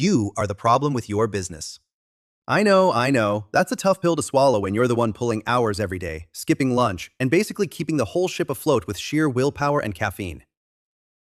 You are the problem with your business. I know. That's a tough pill to swallow when you're the one pulling hours every day, skipping lunch, and basically keeping the whole ship afloat with sheer willpower and caffeine.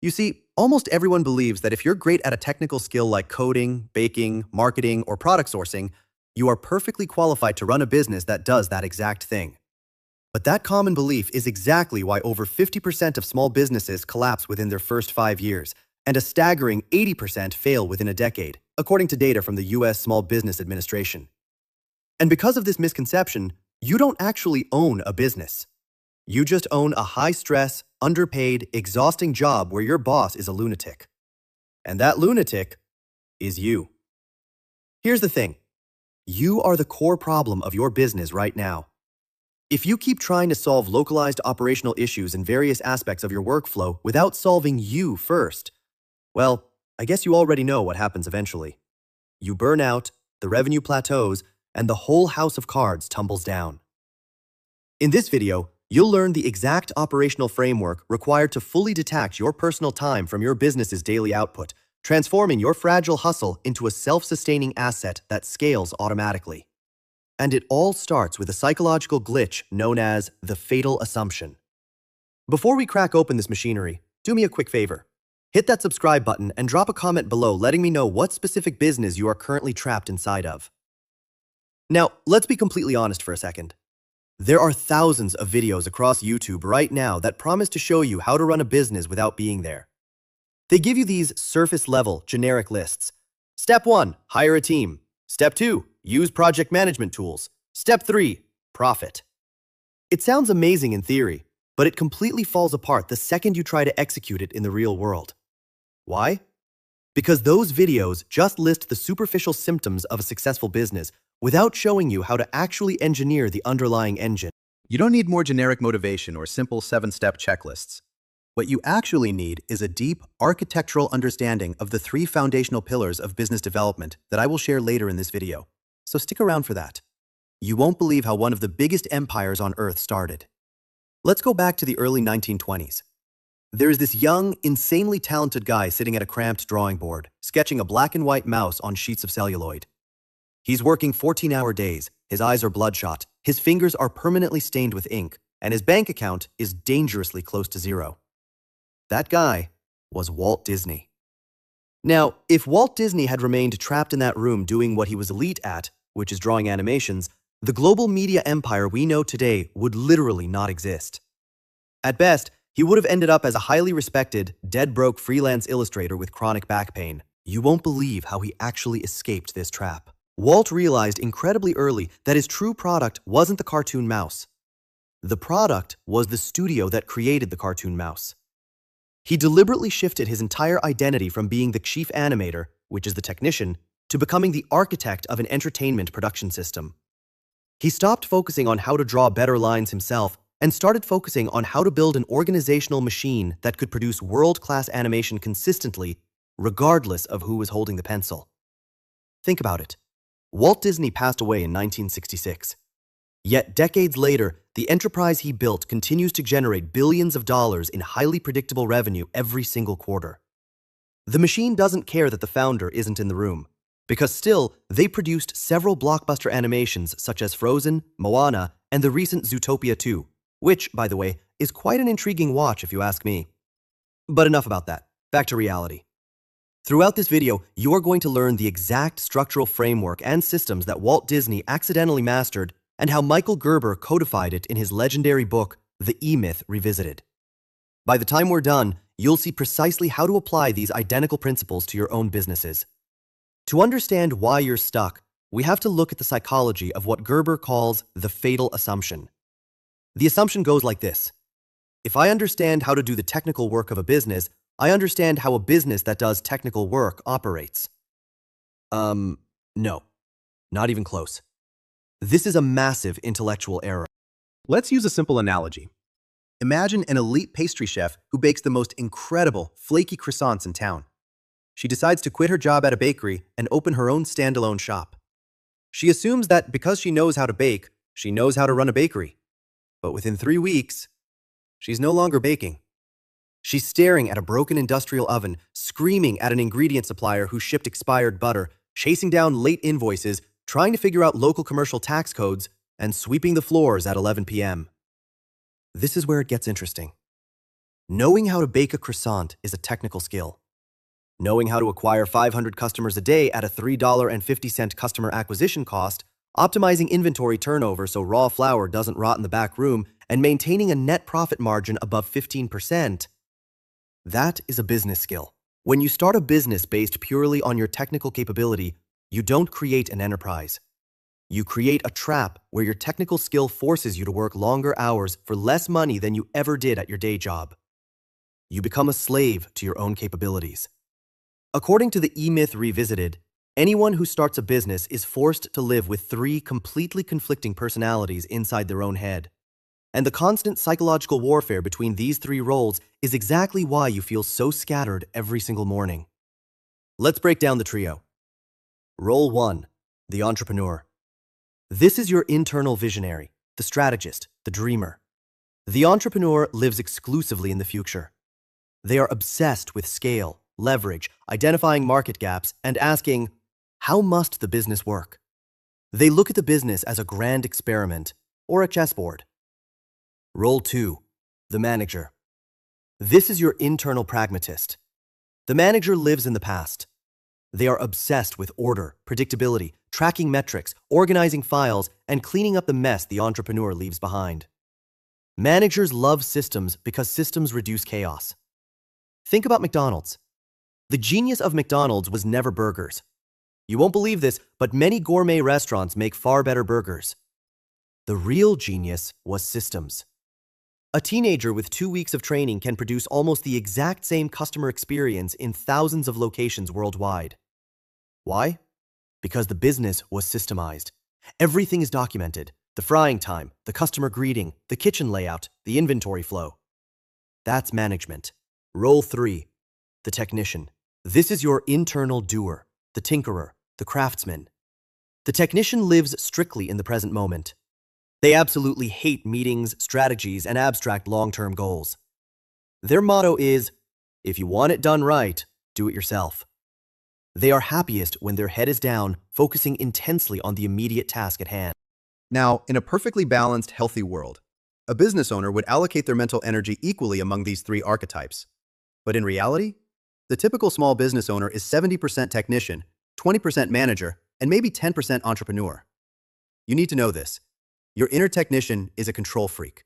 You see, almost everyone believes that if you're great at a technical skill like coding, baking, marketing, or product sourcing, you are perfectly qualified to run a business that does that exact thing. But that common belief is exactly why over 50% of small businesses collapse within their first 5 years, and a staggering 80% fail within a decade, according to data from the US Small Business Administration. And because of this misconception, you don't actually own a business. You just own a high-stress, underpaid, exhausting job where your boss is a lunatic. And that lunatic is you. Here's the thing. You are the core problem of your business right now. If you keep trying to solve localized operational issues in various aspects of your workflow without solving you first, well, I guess you already know what happens eventually. You burn out, the revenue plateaus, and the whole house of cards tumbles down. In this video, you'll learn the exact operational framework required to fully detach your personal time from your business's daily output, transforming your fragile hustle into a self-sustaining asset that scales automatically. And it all starts with a psychological glitch known as the fatal assumption. Before we crack open this machinery, do me a quick favor. Hit that subscribe button and drop a comment below letting me know what specific business you are currently trapped inside of. Now, let's be completely honest for a second. There are thousands of videos across YouTube right now that promise to show you how to run a business without being there. They give you these surface-level, generic lists. Step 1, hire a team. Step 2, use project management tools. Step 3, profit. It sounds amazing in theory, but it completely falls apart the second you try to execute it in the real world. Why? Because those videos just list the superficial symptoms of a successful business without showing you how to actually engineer the underlying engine. You don't need more generic motivation or simple 7-step checklists. What you actually need is a deep architectural understanding of the 3 foundational pillars of business development that I will share later in this video. So stick around for that. You won't believe how one of the biggest empires on Earth started. Let's go back to the early 1920s. There is this young, insanely talented guy sitting at a cramped drawing board, sketching a black and white mouse on sheets of celluloid. He's working 14-hour days, his eyes are bloodshot, his fingers are permanently stained with ink, and his bank account is dangerously close to zero. That guy was Walt Disney. Now, if Walt Disney had remained trapped in that room doing what he was elite at, which is drawing animations, the global media empire we know today would literally not exist. At best, he would have ended up as a highly respected, dead-broke freelance illustrator with chronic back pain. You won't believe how he actually escaped this trap. Walt realized incredibly early that his true product wasn't the cartoon mouse. The product was the studio that created the cartoon mouse. He deliberately shifted his entire identity from being the chief animator, which is the technician, to becoming the architect of an entertainment production system. He stopped focusing on how to draw better lines himself and started focusing on how to build an organizational machine that could produce world-class animation consistently, regardless of who was holding the pencil. Think about it. Walt Disney passed away in 1966. Yet decades later, the enterprise he built continues to generate billions of dollars in highly predictable revenue every single quarter. The machine doesn't care that the founder isn't in the room, because still, they produced several blockbuster animations such as Frozen, Moana, and the recent Zootopia 2, which, by the way, is quite an intriguing watch if you ask me. But enough about that. Back to reality. Throughout this video, you are going to learn the exact structural framework and systems that Walt Disney accidentally mastered and how Michael Gerber codified it in his legendary book, The E-Myth Revisited. By the time we're done, you'll see precisely how to apply these identical principles to your own businesses. To understand why you're stuck, we have to look at the psychology of what Gerber calls the fatal assumption. The assumption goes like this. If I understand how to do the technical work of a business, I understand how a business that does technical work operates. No, not even close. This is a massive intellectual error. Let's use a simple analogy. Imagine an elite pastry chef who bakes the most incredible, flaky croissants in town. She decides to quit her job at a bakery and open her own standalone shop. She assumes that because she knows how to bake, she knows how to run a bakery. But within 3 weeks, she's no longer baking. She's staring at a broken industrial oven, screaming at an ingredient supplier who shipped expired butter, chasing down late invoices, trying to figure out local commercial tax codes, and sweeping the floors at 11 p.m. This is where it gets interesting. Knowing how to bake a croissant is a technical skill. Knowing how to acquire 500 customers a day at a $3.50 customer acquisition cost, optimizing inventory turnover so raw flour doesn't rot in the back room, and maintaining a net profit margin above 15%. That is a business skill. When you start a business based purely on your technical capability, you don't create an enterprise. You create a trap where your technical skill forces you to work longer hours for less money than you ever did at your day job. You become a slave to your own capabilities. According to the E-Myth Revisited, anyone who starts a business is forced to live with 3 completely conflicting personalities inside their own head. And the constant psychological warfare between these 3 roles is exactly why you feel so scattered every single morning. Let's break down the trio. Role 1, the entrepreneur. This is your internal visionary, the strategist, the dreamer. The entrepreneur lives exclusively in the future. They are obsessed with scale, leverage, identifying market gaps, and asking, how must the business work? They look at the business as a grand experiment or a chessboard. Role 2, the manager. This is your internal pragmatist. The manager lives in the past. They are obsessed with order, predictability, tracking metrics, organizing files, and cleaning up the mess the entrepreneur leaves behind. Managers love systems because systems reduce chaos. Think about McDonald's. The genius of McDonald's was never burgers. You won't believe this, but many gourmet restaurants make far better burgers. The real genius was systems. A teenager with 2 weeks of training can produce almost the exact same customer experience in thousands of locations worldwide. Why? Because the business was systemized. Everything is documented: the frying time, the customer greeting, the kitchen layout, the inventory flow. That's management. Role 3, the technician. This is your internal doer, the tinkerer, the craftsman. The technician lives strictly in the present moment. They absolutely hate meetings, strategies, and abstract long-term goals. Their motto is, if you want it done right, do it yourself. They are happiest when their head is down, focusing intensely on the immediate task at hand. Now, in a perfectly balanced, healthy world, a business owner would allocate their mental energy equally among these 3 archetypes. But in reality, the typical small business owner is 70% technician, 20% manager, and maybe 10% entrepreneur. You need to know this. Your inner technician is a control freak.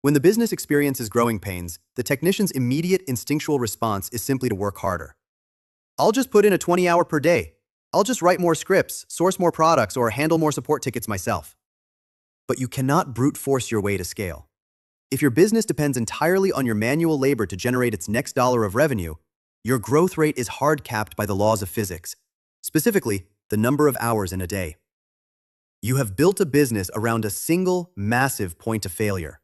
When the business experiences growing pains, the technician's immediate instinctual response is simply to work harder. I'll just put in a 20-hour per day. I'll just write more scripts, source more products, or handle more support tickets myself. But you cannot brute force your way to scale. If your business depends entirely on your manual labor to generate its next dollar of revenue, your growth rate is hard capped by the laws of physics, specifically the number of hours in a day. You have built a business around a single, massive point of failure.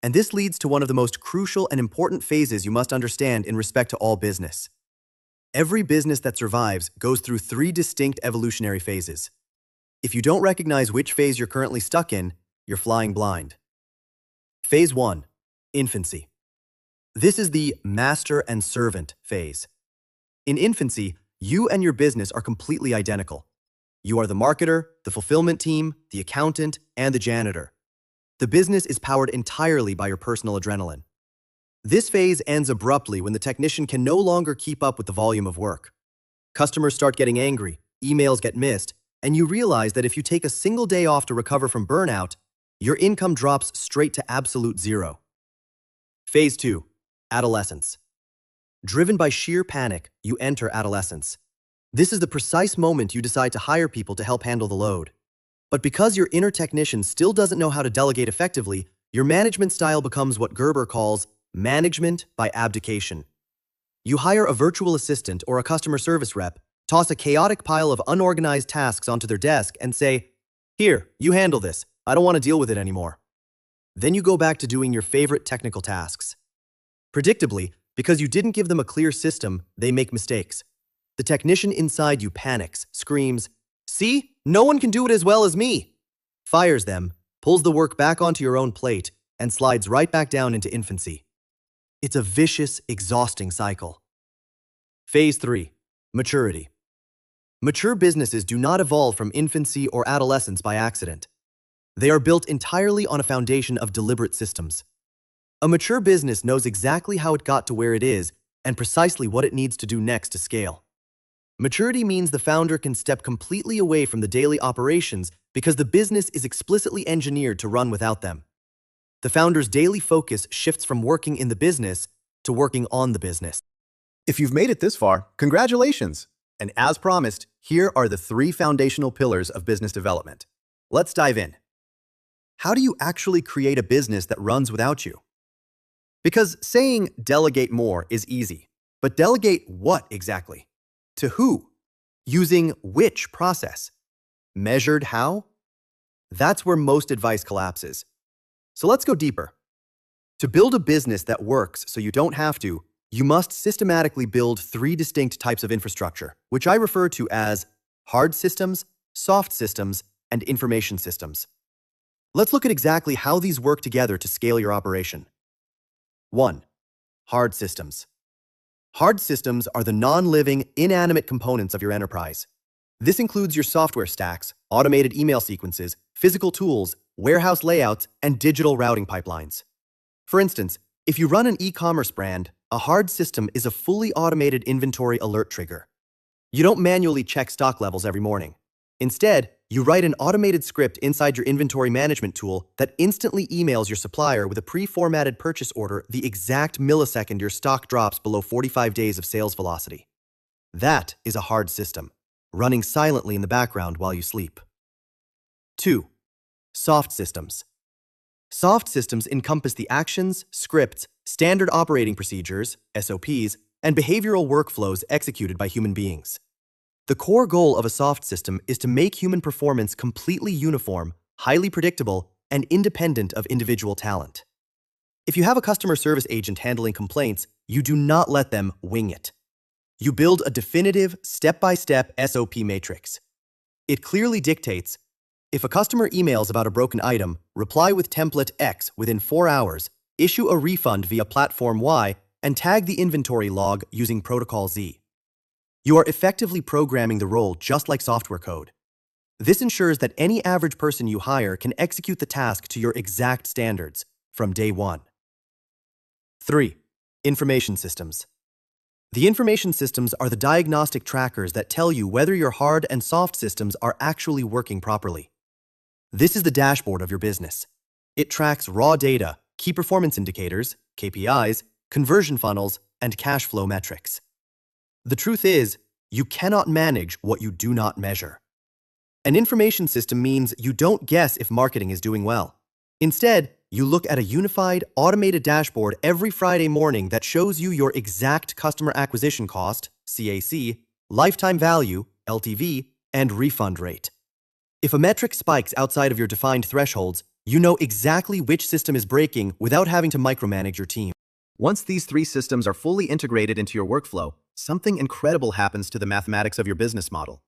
And this leads to one of the most crucial and important phases you must understand in respect to all business. Every business that survives goes through 3 distinct evolutionary phases. If you don't recognize which phase you're currently stuck in, you're flying blind. Phase 1, infancy. This is the master and servant phase. In infancy, you and your business are completely identical. You are the marketer, the fulfillment team, the accountant, and the janitor. The business is powered entirely by your personal adrenaline. This phase ends abruptly when the technician can no longer keep up with the volume of work. Customers start getting angry, emails get missed, and you realize that if you take a single day off to recover from burnout, your income drops straight to absolute zero. Phase 2, adolescence. Driven by sheer panic, you enter adolescence. This is the precise moment you decide to hire people to help handle the load. But because your inner technician still doesn't know how to delegate effectively, your management style becomes what Gerber calls management by abdication. You hire a virtual assistant or a customer service rep, toss a chaotic pile of unorganized tasks onto their desk, and say, "Here, you handle this. I don't want to deal with it anymore." Then you go back to doing your favorite technical tasks. Predictably, because you didn't give them a clear system, they make mistakes. The technician inside you panics, screams, "See? No one can do it as well as me!" Fires them, pulls the work back onto your own plate, and slides right back down into infancy. It's a vicious, exhausting cycle. Phase 3. Maturity. Mature businesses do not evolve from infancy or adolescence by accident. They are built entirely on a foundation of deliberate systems. A mature business knows exactly how it got to where it is and precisely what it needs to do next to scale. Maturity means the founder can step completely away from the daily operations because the business is explicitly engineered to run without them. The founder's daily focus shifts from working in the business to working on the business. If you've made it this far, congratulations! And as promised, here are the 3 foundational pillars of business development. Let's dive in. How do you actually create a business that runs without you? Because saying delegate more is easy, but delegate what exactly? To who? Using which process? Measured how? That's where most advice collapses. So let's go deeper. To build a business that works so you don't have to, you must systematically build 3 distinct types of infrastructure, which I refer to as hard systems, soft systems, and information systems. Let's look at exactly how these work together to scale your operation. 1. Hard systems. Hard systems are the non-living, inanimate components of your enterprise. This includes your software stacks, automated email sequences, physical tools, warehouse layouts, and digital routing pipelines. For instance, if you run an e-commerce brand, a hard system is a fully automated inventory alert trigger. You don't manually check stock levels every morning. Instead, you write an automated script inside your inventory management tool that instantly emails your supplier with a pre-formatted purchase order the exact millisecond your stock drops below 45 days of sales velocity. That is a hard system, running silently in the background while you sleep. 2. Soft systems. Soft systems encompass the actions, scripts, standard operating procedures, SOPs, and behavioral workflows executed by human beings. The core goal of a soft system is to make human performance completely uniform, highly predictable, and independent of individual talent. If you have a customer service agent handling complaints, you do not let them wing it. You build a definitive, step-by-step SOP matrix. It clearly dictates, if a customer emails about a broken item, reply with template X within 4 hours, issue a refund via platform Y, and tag the inventory log using protocol Z. You are effectively programming the role just like software code. This ensures that any average person you hire can execute the task to your exact standards from day one. 3. Information systems. The information systems are the diagnostic trackers that tell you whether your hard and soft systems are actually working properly. This is the dashboard of your business. It tracks raw data, key performance indicators, KPIs, conversion funnels, and cash flow metrics. The truth is, you cannot manage what you do not measure. An information system means you don't guess if marketing is doing well. Instead, you look at a unified, automated dashboard every Friday morning that shows you your exact customer acquisition cost, CAC, lifetime value, LTV, and refund rate. If a metric spikes outside of your defined thresholds, you know exactly which system is breaking without having to micromanage your team. Once these 3 systems are fully integrated into your workflow, something incredible happens to the mathematics of your business model.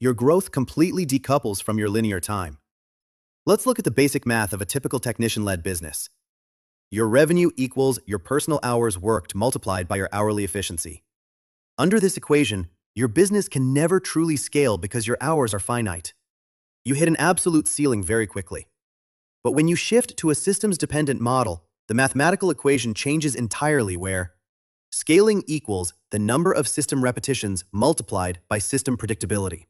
Your growth completely decouples from your linear time. Let's look at the basic math of a typical technician-led business. Your revenue equals your personal hours worked multiplied by your hourly efficiency. Under this equation, your business can never truly scale because your hours are finite. You hit an absolute ceiling very quickly. But when you shift to a systems-dependent model, the mathematical equation changes entirely where scaling equals the number of system repetitions multiplied by system predictability.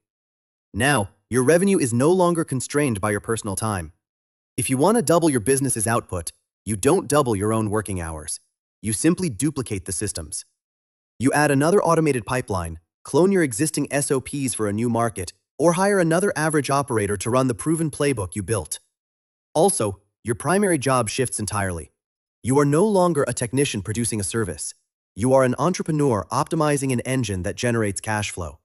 Now, your revenue is no longer constrained by your personal time. If you want to double your business's output, you don't double your own working hours. You simply duplicate the systems. You add another automated pipeline, clone your existing SOPs for a new market, or hire another average operator to run the proven playbook you built. Also, your primary job shifts entirely. You are no longer a technician producing a service. You are an entrepreneur optimizing an engine that generates cash flow.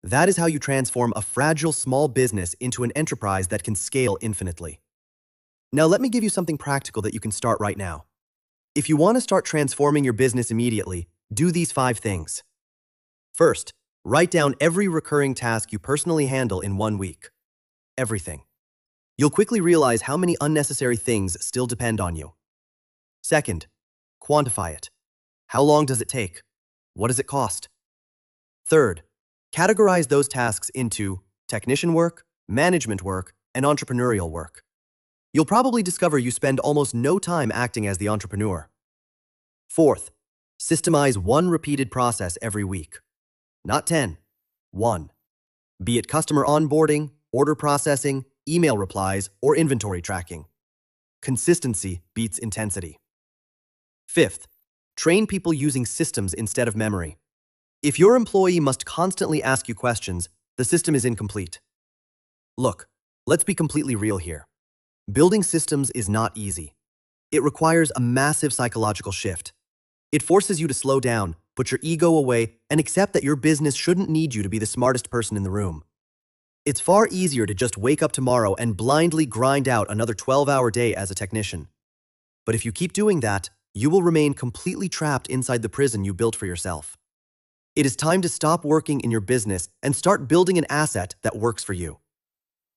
That is how you transform a fragile small business into an enterprise that can scale infinitely. Now let me give you something practical that you can start right now. If you want to start transforming your business immediately, do these 5 things. First, write down every recurring task you personally handle in 1 week. Everything. You'll quickly realize how many unnecessary things still depend on you. Second, Quantify it. How long does it take? What does it cost? Third, categorize those tasks into technician work, management work, and entrepreneurial work. You'll probably discover you spend almost no time acting as the entrepreneur. Fourth, systemize one repeated process every week. Not 10, one. Be it customer onboarding, order processing, email replies, or inventory tracking. Consistency beats intensity. Fifth, train people using systems instead of memory. If your employee must constantly ask you questions, the system is incomplete. Look, let's be completely real here. Building systems is not easy. It requires a massive psychological shift. It forces you to slow down, put your ego away, and accept that your business shouldn't need you to be the smartest person in the room. It's far easier to just wake up tomorrow and blindly grind out another 12-hour day as a technician. But if you keep doing that, you will remain completely trapped inside the prison you built for yourself. It is time to stop working in your business and start building an asset that works for you.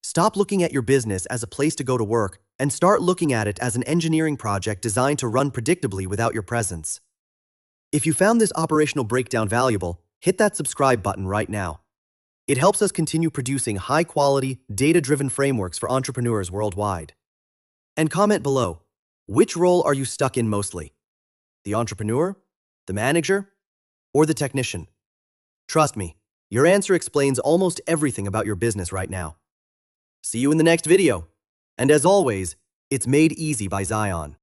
Stop looking at your business as a place to go to work and start looking at it as an engineering project designed to run predictably without your presence. If you found this operational breakdown valuable, hit that subscribe button right now. It helps us continue producing high-quality, data-driven frameworks for entrepreneurs worldwide. And comment below, which role are you stuck in mostly? The entrepreneur? The manager? Or the technician? Trust me, your answer explains almost everything about your business right now. See you in the next video. And as always, it's made easy by Zion.